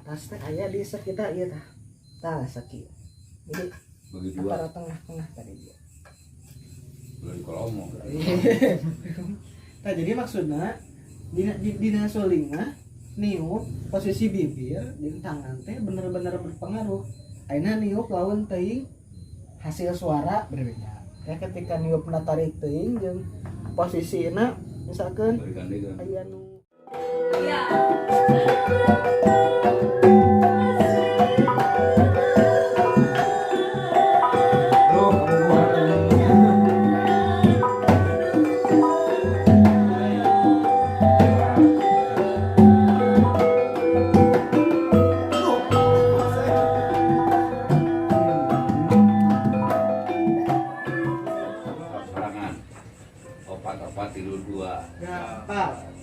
atas teh aya di sekitar ieu tah. Tah sakit. Jadi begitu antara tengah-tengah tadi dia. belum kolomong. Nah, jadi maksudnya dina suling mah niup posisi bibir jeung tangan teh bener-bener berpengaruh. Ayeuna niup lawan teuing hasil suara berbeda. Ya ketika niupna tarik teuing jeung posisina misalkan Bergandengan. aya nu Sorangan. Opat-opat tidur dua. gampang.